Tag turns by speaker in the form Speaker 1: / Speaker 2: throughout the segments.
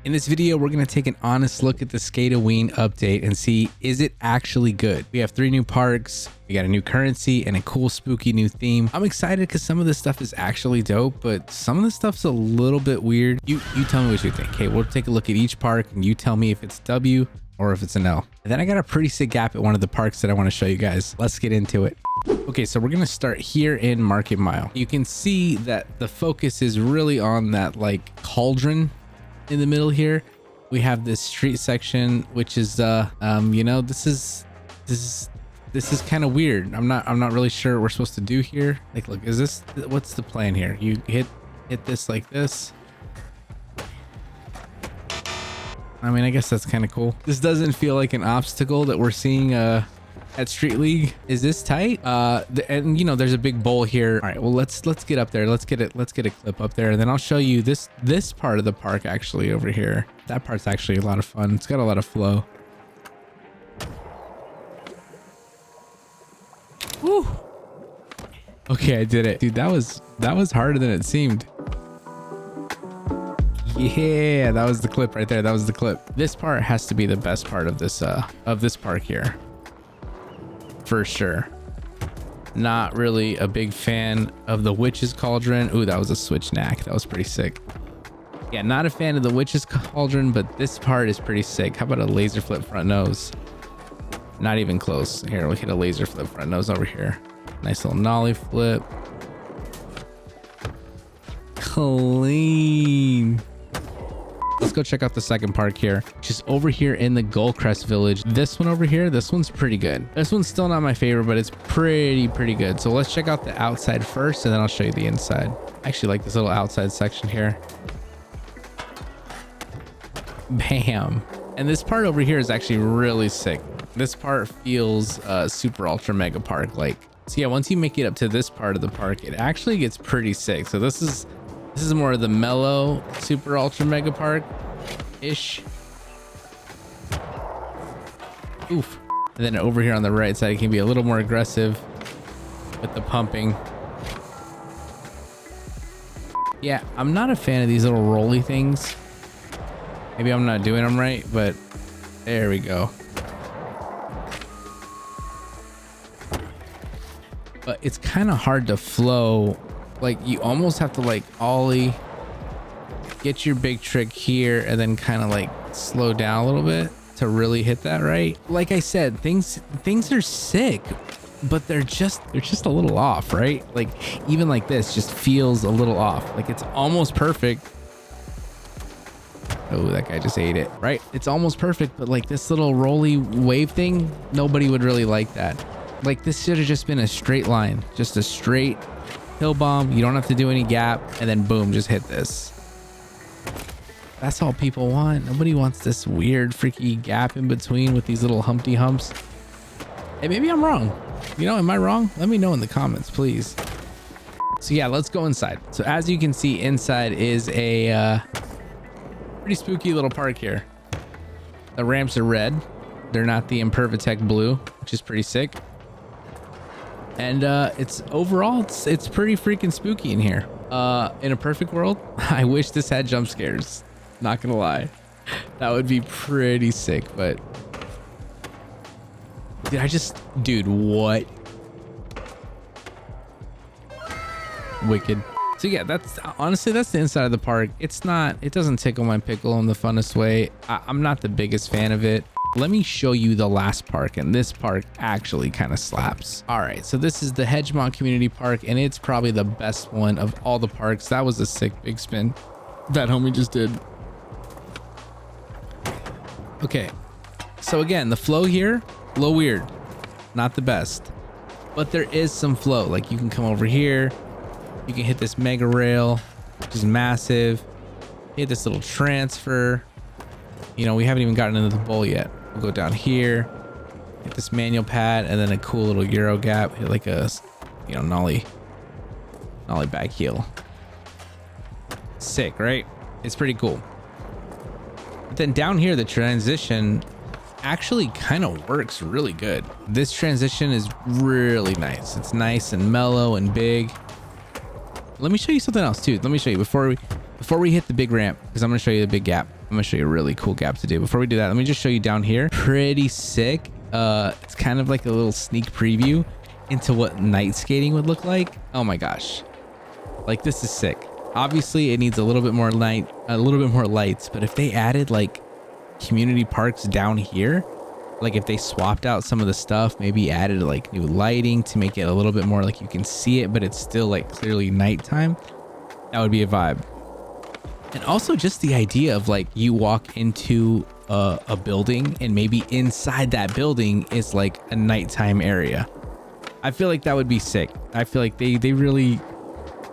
Speaker 1: In this video, we're going to take an honest look at the Skate O Ween update and see, is it actually good? We have 3 new parks, we got a new currency, and a cool spooky new theme. I'm excited because some of this stuff is actually dope, but some of the stuff's a little bit weird. You tell me what you think. Okay, we'll take a look at each park and you tell me if it's W or if it's an L. And then I got a pretty sick gap at one of the parks that I want to show you guys. Let's get into it. Okay, so we're gonna start here in Market Mile. You can see that the focus is really on that like cauldron in the middle here. We have this street section, which is you know, this is kind of weird. I'm not really sure what we're supposed to do here. Like, look, is this, what's the plan here? You hit this like this. I mean, I guess that's kind of cool. This doesn't feel like an obstacle that we're seeing at Street League. Is this tight? And you know, there's a big bowl here. All right, well, let's get up there. Let's get a clip up there, and then I'll show you this part of the park actually over here. That part's actually a lot of fun. It's got a lot of flow. Woo. Okay, I did it. Dude, that was harder than it seemed. Yeah, that was the clip right there. That was the clip. This part has to be the best part of this park here. For sure. Not really a big fan of the Witch's Cauldron. Ooh, that was a switch knack. That was pretty sick. Yeah, not a fan of the Witch's Cauldron, but this part is pretty sick. How about a laser flip front nose? Not even close. Here, we'll hit a laser flip front nose over here. Nice little nollie flip. Clean. Let's go check out the second park here, which is over here in the Gullcrest village. This one over here, this one's pretty good. This one's still not my favorite, but it's pretty good. So let's check out the outside first, and then I'll show you the inside. I actually like this little outside section here. Bam. And this part over here is actually really sick. This part feels super ultra mega park like. So yeah, once you make it up to this part of the park, it actually gets pretty sick. So this is more of the mellow super ultra mega park ish. Oof. And then over here on the right side, it can be a little more aggressive with the pumping. Yeah, I'm not a fan of these little rolly things. Maybe I'm not doing them right, but there we go. But it's kind of hard to flow. Like, you almost have to like ollie, get your big trick here, and then kind of like slow down a little bit to really hit that right. Like I said, things are sick, but they're just a little off, right? Like, even like this just feels a little off. Like, it's almost perfect. Oh, that guy just ate it, right? It's almost perfect, but like this little rolly wave thing, nobody would really like that. Like, this should have just been a straight line, just a straight hill bomb. You don't have to do any gap, and then boom, just hit this. That's all people want. Nobody wants this weird freaky gap in between with these little Humpty Humps. Hey, maybe I'm wrong. You know, am I wrong? Let me know in the comments, please. So yeah, let's go inside. So as you can see, inside is a pretty spooky little park here. The ramps are red. They're not the Impervitech blue, which is pretty sick. And it's overall, it's pretty freaking spooky in here. In a perfect world, I wish this had jump scares. Not gonna lie, that would be pretty sick. But dude, what? Wicked. So yeah, that's honestly, that's the inside of the park. It doesn't tickle my pickle in the funnest way. I'm not the biggest fan of it. Let me show you the last park, and this park actually kind of slaps. All right, so this is the Hedgemont Community Park, and it's probably the best one of all the parks. That was a sick big spin that homie just did. Okay, so again, the flow here, a little weird, not the best, but there is some flow. Like, you can come over here, you can hit this mega rail, which is massive, hit this little transfer. You know, we haven't even gotten into the bowl yet. We'll go down here, hit this manual pad, and then a cool little Euro gap, hit like a, you know, nollie back heel. Sick, right? It's pretty cool. But then down here, the transition actually kind of works really good. This transition is really nice. It's nice and mellow and big. Let me show you something else too. Let me show you before we hit the big ramp, because I'm going to show you the big gap. I'm gonna show you a really cool gap to do. Before we do that, let me just show you down here. Pretty sick. It's kind of like a little sneak preview into what night skating would look like. Oh my gosh. Like, this is sick. Obviously it needs a little bit more light, a little bit more lights, but if they added like community parks down here, like if they swapped out some of the stuff, maybe added like new lighting to make it a little bit more like you can see it, but it's still like clearly nighttime, that would be a vibe. And also just the idea of like you walk into a building and maybe inside that building is like a nighttime area. I feel like that would be sick. I feel like they really,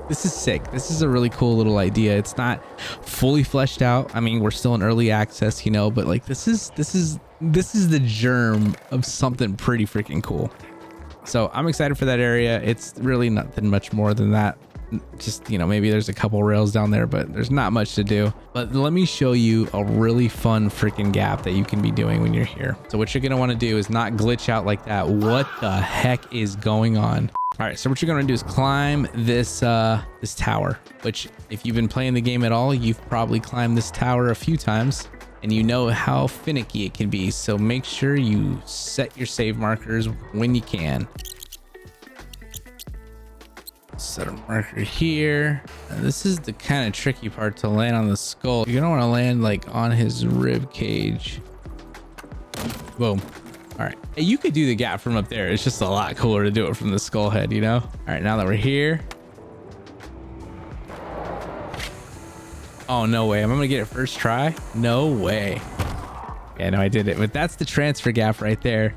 Speaker 1: this is sick. This is a really cool little idea. It's not fully fleshed out. I mean, we're still in early access, you know, but like this is the germ of something pretty freaking cool. So I'm excited for that area. It's really nothing much more than that. Just, you know, maybe there's a couple rails down there, but there's not much to do. But let me show you a really fun freaking gap that you can be doing when you're here. So what you're going to want to do is not glitch out like that. What the heck is going on? All right, so what you're going to do is climb this this tower, which if you've been playing the game at all, you've probably climbed this tower a few times and you know how finicky it can be. So make sure you set your save markers when you can. Set a marker here. This is the kind of tricky part to land on the skull. You don't want to land like on his rib cage. Boom. All right. Hey, you could do the gap from up there. It's just a lot cooler to do it from the skull head, you know? All right, now that we're here. Oh, no way. I'm going to get it first try. No way. Yeah, no, I did it. But that's the transfer gap right there.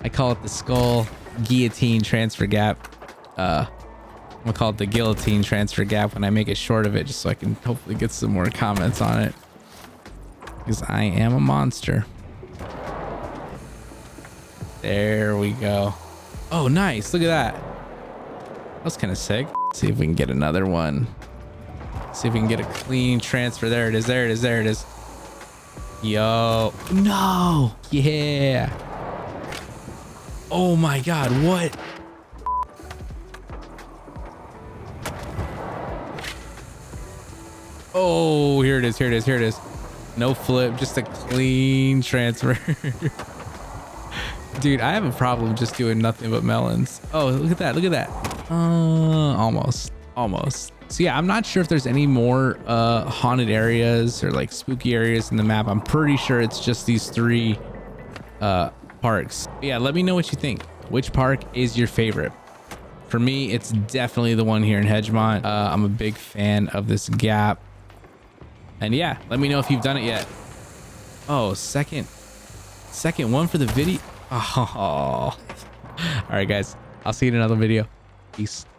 Speaker 1: I call it the skull guillotine transfer gap. I'm gonna call it the guillotine transfer gap when I make it short of it, just so I can hopefully get some more comments on it, because I am a monster. There we go. Oh, nice. Look at that. That was kind of sick. Let's see if we can get another one. See if we can get a clean transfer. There it is. There it is. There it is. Yo. No. Yeah. Oh my God. What? Oh, here it is. Here it is. Here it is. No flip, just a clean transfer. Dude, I have a problem just doing nothing but melons. Oh, look at that. Look at that. Almost. So yeah, I'm not sure if there's any more haunted areas or like spooky areas in the map. I'm pretty sure it's just these three parks. But yeah, let me know what you think. Which park is your favorite? For me, it's definitely the one here in Hedgemont. I'm a big fan of this gap. And yeah, let me know if you've done it yet. Oh, second one for the video. Oh. All right, guys. I'll see you in another video. Peace.